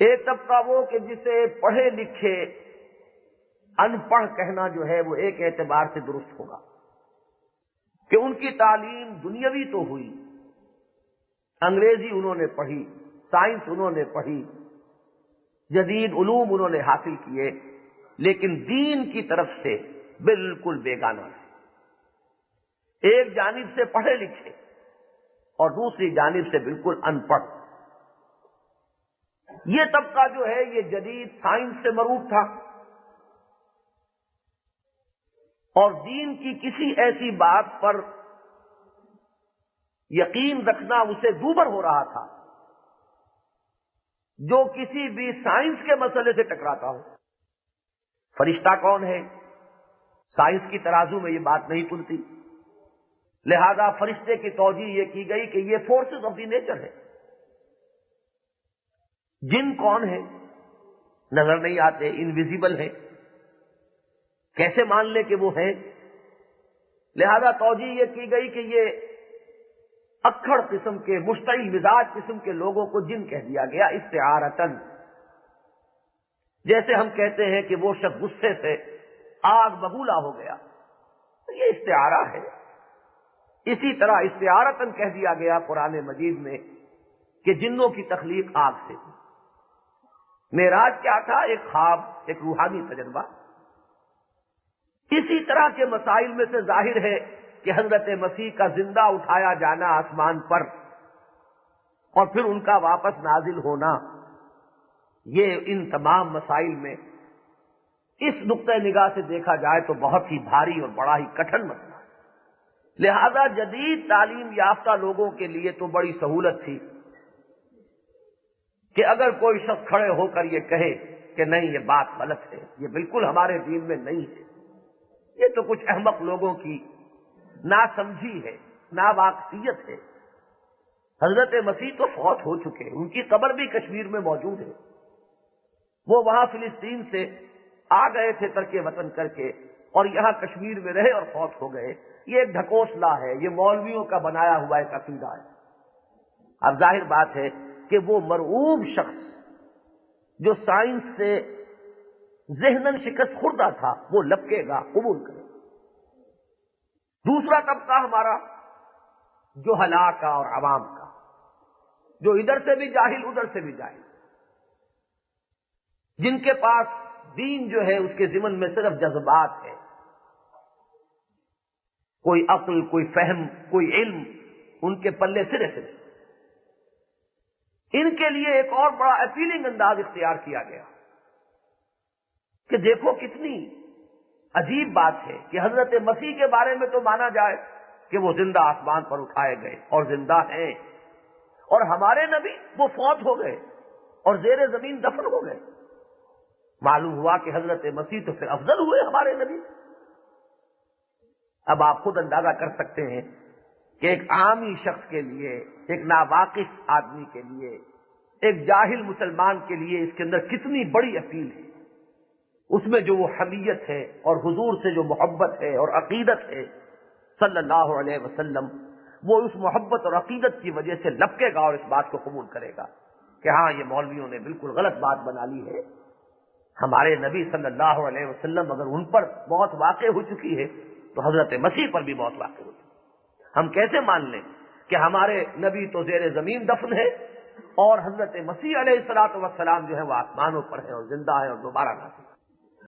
ایک طبقہ وہ کہ جسے پڑھے لکھے ان پڑھ کہنا جو ہے وہ ایک اعتبار سے درست ہوگا کہ ان کی تعلیم دنیاوی تو ہوئی، انگریزی انہوں نے پڑھی، سائنس انہوں نے پڑھی، جدید علوم انہوں نے حاصل کیے، لیکن دین کی طرف سے بالکل بیگانہ ہے۔ ایک جانب سے پڑھے لکھے اور دوسری جانب سے بالکل ان پڑھ۔ یہ طبقہ جو ہے یہ جدید سائنس سے مرعوب تھا اور دین کی کسی ایسی بات پر یقین رکھنا اسے دوبر ہو رہا تھا جو کسی بھی سائنس کے مسئلے سے ٹکراتا ہو۔ فرشتہ کون ہے؟ سائنس کی ترازو میں یہ بات نہیں تلتی، لہذا فرشتے کی توجیہ یہ کی گئی کہ یہ فورسز آف دی نیچر ہے۔ جن کون ہے؟ نظر نہیں آتے، انویزیبل ہے، کیسے مان لے کہ وہ ہے؟ لہذا توجیہ یہ کی گئی کہ یہ اکھڑ قسم کے، مشتعل مزاج قسم کے لوگوں کو جن کہہ دیا گیا استعارتن۔ جیسے ہم کہتے ہیں کہ وہ شخص غصے سے آگ ببولا ہو گیا، یہ استعارہ ہے۔ اسی طرح استعارتن کہہ دیا گیا قرآن مجید میں کہ جنوں کی تخلیق آگ سے تھی۔ معراج کیا تھا؟ ایک خواب، ایک روحانی تجربہ۔ اسی طرح کے مسائل میں سے ظاہر ہے کہ حضرت مسیح کا زندہ اٹھایا جانا آسمان پر اور پھر ان کا واپس نازل ہونا، یہ ان تمام مسائل میں اس نقطۂ نگاہ سے دیکھا جائے تو بہت ہی بھاری اور بڑا ہی کٹھن مسئلہ ہے۔ لہذا جدید تعلیم یافتہ لوگوں کے لیے تو بڑی سہولت تھی کہ اگر کوئی شخص کھڑے ہو کر یہ کہے کہ نہیں یہ بات غلط ہے، یہ بالکل ہمارے دین میں نہیں ہے، یہ تو کچھ احمق لوگوں کی ناسمجھی ہے، ناواقفیت ہے۔ حضرت مسیح تو فوت ہو چکے، ان کی قبر بھی کشمیر میں موجود ہے، وہ وہاں فلسطین سے آ گئے تھے ترک وطن کر کے اور یہاں کشمیر میں رہے اور فوت ہو گئے۔ یہ ایک ڈھکوسلا ہے، یہ مولویوں کا بنایا ہوا ایک عقیدہ ہے۔ اب ظاہر بات ہے کہ وہ مرعوب شخص جو سائنس سے ذہناً شکست خوردہ تھا وہ لپکے گا، قبول کرے۔ دوسرا طبقہ ہمارا جو ہلاک کا اور عوام کا، جو ادھر سے بھی جاہل ادھر سے بھی جاہل، جن کے پاس دین جو ہے اس کے ضمن میں صرف جذبات ہے، کوئی عقل، کوئی فہم، کوئی علم ان کے پلے سرے سے نہیں۔ ان کے لیے ایک اور بڑا اپیلنگ انداز اختیار کیا گیا کہ دیکھو کتنی عجیب بات ہے کہ حضرت مسیح کے بارے میں تو مانا جائے کہ وہ زندہ آسمان پر اٹھائے گئے اور زندہ ہیں، اور ہمارے نبی وہ فوت ہو گئے اور زیر زمین دفن ہو گئے۔ معلوم ہوا کہ حضرت مسیح تو پھر افضل ہوئے ہمارے نبی سے۔ اب آپ خود اندازہ کر سکتے ہیں کہ ایک عامی شخص کے لیے، ایک ناواقف آدمی کے لیے، ایک جاہل مسلمان کے لیے اس کے اندر کتنی بڑی اپیل ہے۔ اس میں جو وہ حمیت ہے اور حضور سے جو محبت ہے اور عقیدت ہے صلی اللہ علیہ وسلم، وہ اس محبت اور عقیدت کی وجہ سے لپکے گا اور اس بات کو قبول کرے گا کہ ہاں یہ مولویوں نے بالکل غلط بات بنا لی ہے۔ ہمارے نبی صلی اللہ علیہ وسلم اگر ان پر بہت واقع ہو چکی ہے تو حضرت مسیح پر بھی بہت واقع ہو چکی ہے۔ ہم کیسے مان لیں کہ ہمارے نبی تو زیر زمین دفن ہے اور حضرت مسیح علیہ الصلوۃ والسلام جو ہے وہ آسمانوں پر ہے اور زندہ ہے اور دوبارہ نازل۔